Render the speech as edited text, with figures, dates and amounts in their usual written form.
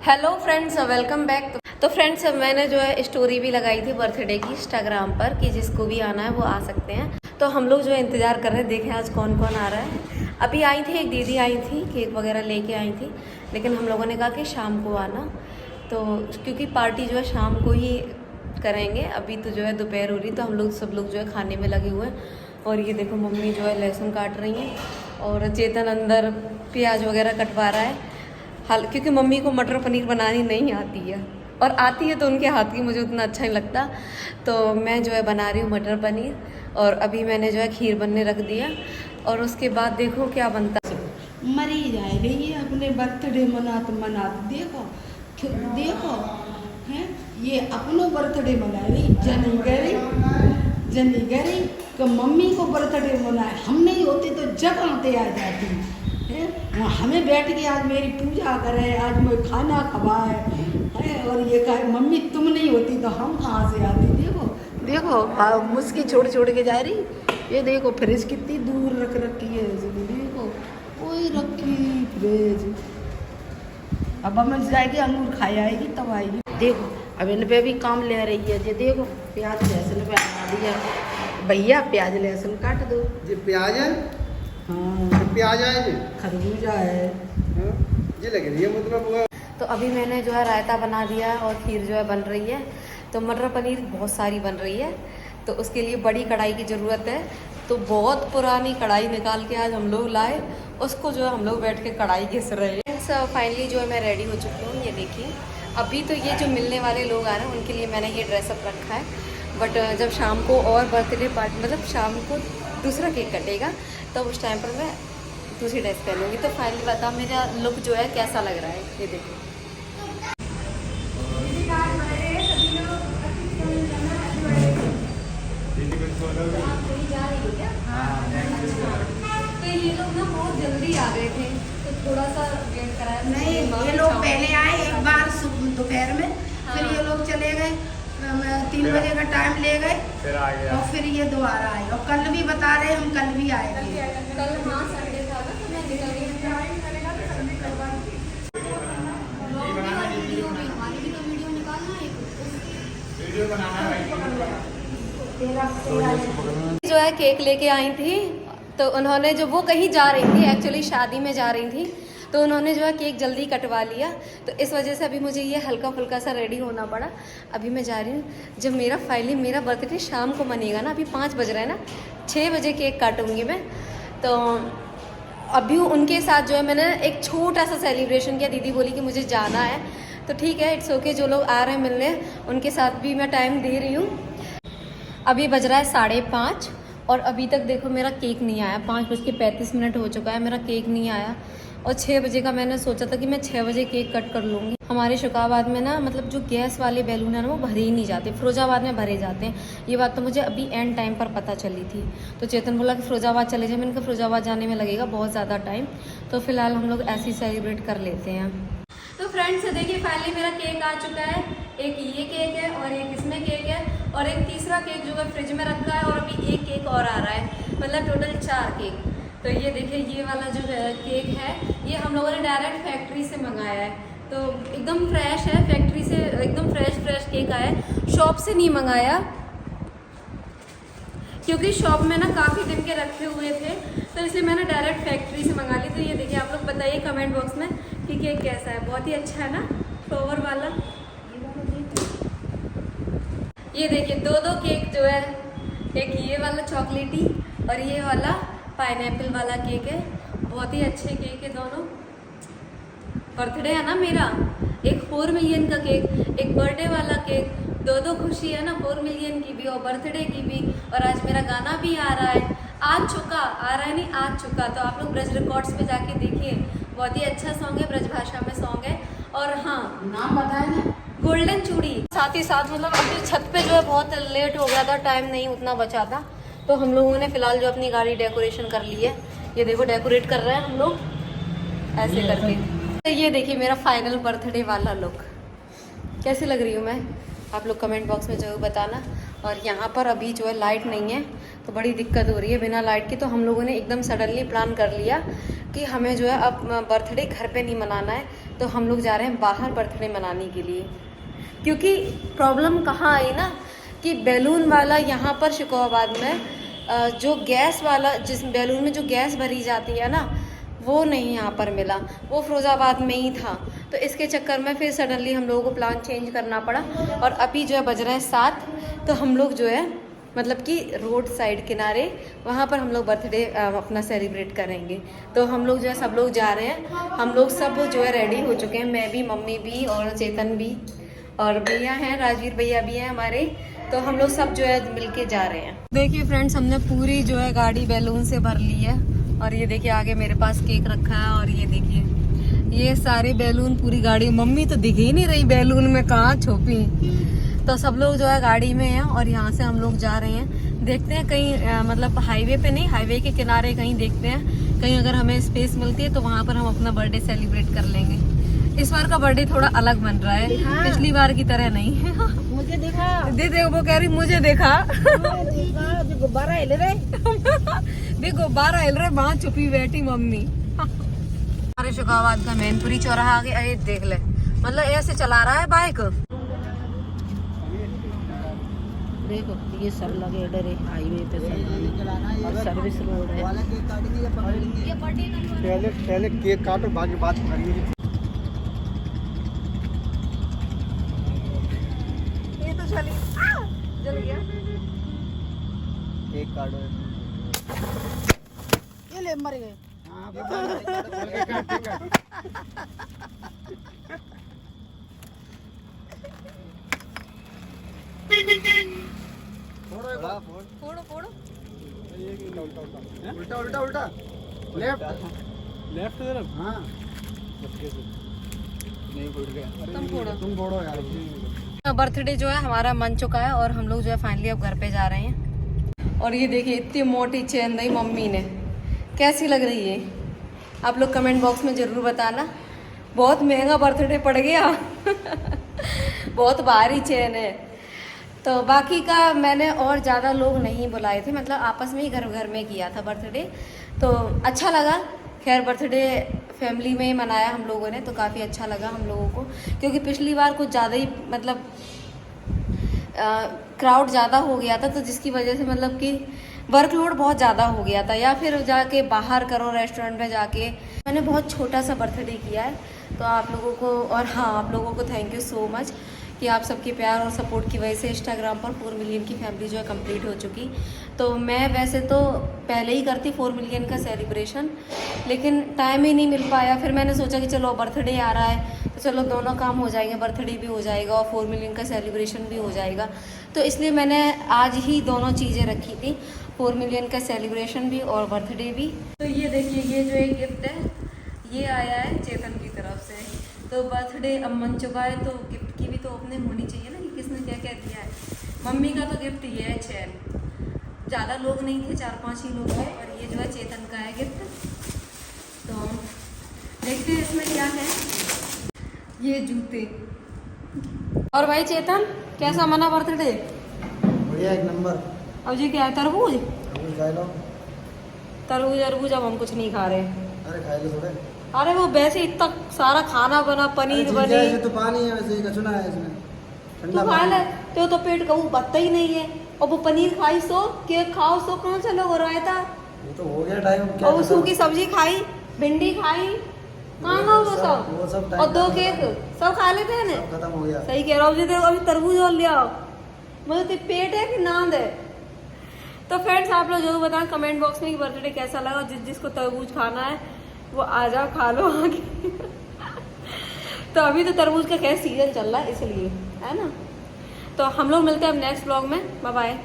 Hello friends, welcome back. तो friends, मैंने जो है स्टोरी भी लगाई थी बर्थडे की इंस्टाग्राम पर कि जिसको भी आना है वो आ सकते हैं। तो हम लोग जो है इंतज़ार कर रहे हैं, देखें आज कौन कौन आ रहा है। अभी आई थी, एक दीदी आई थी, केक वगैरह लेके आई थी, लेकिन हम लोगों ने कहा कि शाम को आना। तो क्योंकि पार्टी जो है शाम को ही करेंगे, अभी तो जो है दोपहर हो रही, तो हम लोग सब लोग जो है खाने में लगे हुए हैं। और ये देखो मम्मी जो है लहसुन काट रही हैं और चेतन अंदर प्याज वगैरह कटवा रहा है। हाल क्योंकि मम्मी को मटर पनीर बनानी नहीं आती है, और आती है तो उनके हाथ की मुझे उतना अच्छा नहीं लगता। तो मैं जो है बना रही हूँ मटर पनीर, और अभी मैंने जो है खीर बनने रख दिया, और उसके बाद देखो क्या बनता है। मरी जाएगी ये अपने बर्थडे मनात देखो देखो हैं, ये अपनो बर्थडे मनाएगी। जनी गरी कि मम्मी को बर्थडे मनाए, हम नहीं होती तो जब आते आ जाती है। हमें बैठ के आज मेरी पूजा करे, आज मैं खाना खवाए है, और ये कहे मम्मी तुम नहीं होती तो हम कहाँ से आती। देखो देखो मुस्की छोड़ छोड़ के जा रही। ये देखो फ्रिज कितनी दूर रख रखी है, देखो कोई रखी फ्रिज। अब हम जाएगी अंगूर खाई आएगी तब आएगी। देखो अब इन पे भी काम ले रही है। ये देखो प्याज लहसुन पे बना दिया भैया, प्याज लहसुन काट दो। ये प्याज है। हाँ प्याज है जी, खरबूजा है। ये लग रही है मतलब। तो अभी मैंने जो है रायता बना दिया और खीर जो है बन रही है। तो मटर पनीर बहुत सारी बन रही है, तो उसके लिए बड़ी कढ़ाई की ज़रूरत है। तो बहुत पुरानी कढ़ाई निकाल के आज हम लोग लाए, उसको जो है हम लोग बैठ के कढ़ाई घिस रहे हैं। फाइनली जो है मैं रेडी हो चुकी हूँ। ये देखिए, अभी तो ये जो मिलने वाले लोग आ रहे हैं उनके लिए मैंने ये ड्रेसअप रखा है, बट जब शाम को और बर्थडे पार्टी मतलब शाम को दूसरा केक कटेगा तब उस टाइम पर मैं दूसरी ड्रेस पहनूंगी। तो फाइनली बताओ मेरा लुक जो है कैसा लग रहा है, ये देखो। तो ये लोग ना बहुत जल्दी आ गए थे, तो थोड़ा सा वेट कराया। नहीं ये लोग पहले आए एक बार दोपहर में, फिर ये लोग चले गए 3 बजे का टाइम ले गए, फिर आ गया और फिर ये दोबारा आए। और कल भी बता रहे हम कल भी आएंगे। कल हाँ संडे था ना, तो मैं निकल गई। हमारी भी तो वीडियो निकालना है, वीडियो बनाना जो है केक लेके आई थी। तो उन्होंने जो वो कहीं जा रही थी, एक्चुअली शादी में जा रही थी, तो उन्होंने जो है केक जल्दी कटवा लिया। तो इस वजह से अभी मुझे ये हल्का फुल्का सा रेडी होना पड़ा। अभी मैं जा रही हूँ, जब मेरा बर्थडे शाम को मनेगा ना, अभी 5 बज रहे हैं ना, 6 बजे केक काटूंगी मैं। तो अभी उनके साथ जो है मैंने एक छोटा सा सेलिब्रेशन किया। दीदी बोली कि मुझे जाना है, तो ठीक है, इट्स ओके। जो लोग आ रहे हैं मिलने, उनके साथ भी मैं टाइम दे रही हूँ। अभी बज रहा है 5:30 और अभी तक देखो मेरा केक नहीं आया। 5:35 हो चुका है, मेरा केक नहीं आया। और 6 बजे का मैंने सोचा था कि मैं 6 बजे केक कट कर लूँगी। हमारे शुकाबाद में ना मतलब जो गैस वाले बैलून है ना वो भरे ही नहीं जाते, फिरोजाबाद में भरे जाते हैं। ये बात तो मुझे अभी एंड टाइम पर पता चली थी। तो चेतन बोला कि फिरोजाबाद चले जाए। मैंने कहा फिरोजाबाद जाने में लगेगा बहुत ज़्यादा टाइम, तो फिलहाल हम लोग ऐसे ही सेलिब्रेट कर लेते हैं। तो फ्रेंड्स देखिए, फाइनली मेरा केक आ चुका है। एक ये केक है और एक इसमें केक है, और एक तीसरा केक जो है फ्रिज में रखा है, और अभी एक केक और आ रहा है, मतलब टोटल 4 केक। तो ये देखिए, ये वाला जो है केक है, ये हम लोगों ने डायरेक्ट फैक्ट्री से मंगाया है। तो एकदम फ्रेश है, फैक्ट्री से एकदम फ्रेश केक आया है, शॉप से नहीं मंगाया, क्योंकि शॉप में ना काफ़ी दिन के रखे हुए थे, तो इसलिए मैंने डायरेक्ट फैक्ट्री से मंगा ली। तो ये देखिए, आप लोग बताइए कमेंट बॉक्स में कि केक कैसा है। बहुत ही अच्छा है ना, फ्लेवर वाला। ये देखिए 2 केक जो है, एक ये वाला चॉकलेटी और ये वाला पाइनएप्पल वाला केक है। बहुत ही अच्छे केक है दोनों। बर्थडे है ना मेरा, एक 4 मिलियन का केक, एक बर्थडे वाला केक, 2 खुशी है ना, 4 मिलियन की भी और बर्थडे की भी। और आज मेरा गाना भी आ रहा है, आ रहा है नहीं, आ चुका। तो आप लोग ब्रज रिकॉर्ड्स पे जाके देखिए, बहुत ही अच्छा सॉन्ग है, ब्रज भाषा में सॉन्ग है। और हाँ, नाम बताए ना, गोल्डन चूड़ी। साथ ही साथ मतलब अभी छत पे जो है बहुत लेट हो गया था, टाइम नहीं उतना बचा था, तो हम लोगों ने फिलहाल जो अपनी गाड़ी डेकोरेशन कर ली है। ये देखो डेकोरेट कर रहे हैं हम लोग ऐसे करके। तो ये देखिए मेरा फाइनल बर्थडे वाला लुक, कैसी लग रही हूँ मैं? आप लोग कमेंट बॉक्स में ज़रूर बताना। और यहाँ पर अभी जो है लाइट नहीं है तो बड़ी दिक्कत हो रही है बिना लाइट की। तो हम लोगों ने एकदम सडनली प्लान कर लिया कि हमें जो है अब बर्थडे घर पे नहीं मनाना है, तो हम लोग जा रहे हैं बाहर बर्थडे मनाने के लिए। क्योंकि प्रॉब्लम कहाँ आई ना कि बैलून वाला यहाँ पर शिकोहाबाद में जो गैस वाला, जिस बैलून में जो गैस भरी जाती है ना, वो नहीं यहाँ पर मिला, वो फिरोज़ाबाद में ही था। तो इसके चक्कर में फिर सडनली हम लोगों को प्लान चेंज करना पड़ा। और अभी जो है बज रहे हैं 7, तो हम लोग जो है मतलब कि रोड साइड किनारे वहाँ पर हम लोग बर्थडे अपना सेलिब्रेट करेंगे। तो हम लोग जो है सब लोग जा रहे हैं, हम लोग सब जो है रेडी हो चुके हैं, मैं भी, मम्मी भी और चेतन भी, और भैया हैं, राजवीर भैया भी हैं हमारे। तो हम लोग सब जो है मिलके जा रहे हैं। देखिए फ्रेंड्स, हमने पूरी जो है गाड़ी बैलून से भर ली है। और ये देखिए आगे मेरे पास केक रखा है, और ये देखिए ये सारे बैलून पूरी गाड़ी, मम्मी तो दिख ही नहीं रही बैलून में, कहाँ छुपी। तो सब लोग जो है गाड़ी में हैं और यहाँ से हम लोग जा रहे हैं। देखते हैं कहीं मतलब हाईवे पे नहीं, हाईवे के किनारे कहीं देखते हैं, कहीं अगर हमें स्पेस मिलती है तो वहाँ पर हम अपना बर्थडे सेलिब्रेट कर लेंगे। इस बार का बर्थडे थोड़ा अलग बन रहा है, पिछली बार की तरह नहीं है। मुझे देखा, दीदी वो कह रही मुझे देखा, गुब्बारा हिल रहे, भी गुब्बारा हिल रहे, वहाँ छुपी बैठी मम्मी। हमारे शिकोहाबाद का मैनपुरी चौराहा आगे, अरे देख ले, मतलब ऐसे चला रहा है बाइक। देखो ये सब लगे डरे हाईवे पे, सब सर्विस रोड है। पहले केक काटो, बाकी बात करेंगे। ये तो चली जल गया। केक काटो, ये ले मर गए। फोड़ो फोड़ो, उल्टा उल्टा उल्टा, लेफ्ट तरफ। हाँ नहीं फूट गया, तुम फोड़ो, तुम फोड़ो यार। बर्थडे जो है हमारा मन चुका है और हम लोग जो है फाइनली अब घर पे जा रहे हैं। और ये देखिए इतनी मोटी चेन दी मम्मी ने, कैसी लग रही है आप लोग कमेंट बॉक्स में ज़रूर बताना। बहुत महंगा बर्थडे पड़ गया बहुत भारी चेन है। तो बाकी का मैंने और ज़्यादा लोग नहीं बुलाए थे, मतलब आपस में ही घर घर में किया था बर्थडे, तो अच्छा लगा। खैर बर्थडे फैमिली में ही मनाया हम लोगों ने, तो काफ़ी अच्छा लगा हम लोगों को, क्योंकि पिछली बार कुछ ज़्यादा ही मतलब क्राउड ज़्यादा हो गया था, तो जिसकी वजह से मतलब कि वर्कलोड बहुत ज़्यादा हो गया था, या फिर जाके बाहर करो रेस्टोरेंट में जाके। मैंने बहुत छोटा सा बर्थडे किया है, तो आप लोगों को, और हाँ आप लोगों को थैंक यू सो मच कि आप सबके प्यार और सपोर्ट की वजह से इंस्टाग्राम पर 4 मिलियन की फैमिली जो है कंप्लीट हो चुकी। तो मैं वैसे तो पहले ही करती 4 मिलियन का सेलिब्रेशन, लेकिन टाइम ही नहीं मिल पाया। फिर मैंने सोचा कि चलो बर्थडे आ रहा है तो चलो दोनों काम हो जाएंगे, बर्थडे भी हो जाएगा और 4 मिलियन का सेलिब्रेशन भी हो जाएगा। तो इसलिए मैंने आज ही दोनों चीज़ें रखी थी, 4 मिलियन का सेलिब्रेशन भी और बर्थडे भी। तो ये देखिए ये जो एक गिफ्ट है ये आया है चेतन की तरफ से। तो बर्थडे अब मन चुका है तो गिफ्ट की भी तो ओपनिंग होनी चाहिए ना, कि किसने क्या क्या दिया है। मम्मी का तो गिफ्ट ये है चैन, ज़्यादा लोग नहीं थे, 4-5 ही लोग हैं, और ये जो है चेतन का है गिफ्ट। तो देखते हैं इसमें क्या है। ये जूते। और भाई चेतन कैसा मना बर्थडे? बढ़िया, एक नंबर। अब जी क्या है, तरबूज? खा लो। तरबूज अब हम कुछ नहीं खा रहे। अरे खा लो थोड़े। अरे वो वैसे इतना सारा खाना बना, पनीर बनी, ये तो पानी है, वैसे ही कचुना है इसमें, ठंडा तू खा पानी। ले तो पेट कहूँ बत्ता ही नहीं है। और वो पनीर खाई सो, केक खाओ सो, कौन सा लोग हो रहा था। ये तो हो गया टाइम, क्या और वो खत्म? सूखी सब्जी खाई, भिंडी खाई, कहाँ गया वो सब, और 2 केक सब खा लेते हैं ना। खत्म हो गया। सही कह रहा हूँ, मुझे तो अभी तरबूज और लिया, मुझे तो पेट है कि नांद है। तो फ्रेंड्स आप लोग जरूर बताएं कमेंट बॉक्स में कि बर्थडे कैसा लगा। जिसको तरबूज खाना है वो आ जाओ, खा लो आगे तो अभी तो तरबूज का क्या सीजन चल रहा है इसलिए, है ना। तो हम लोग मिलते हैं अब नेक्स्ट व्लॉग में। Bye bye.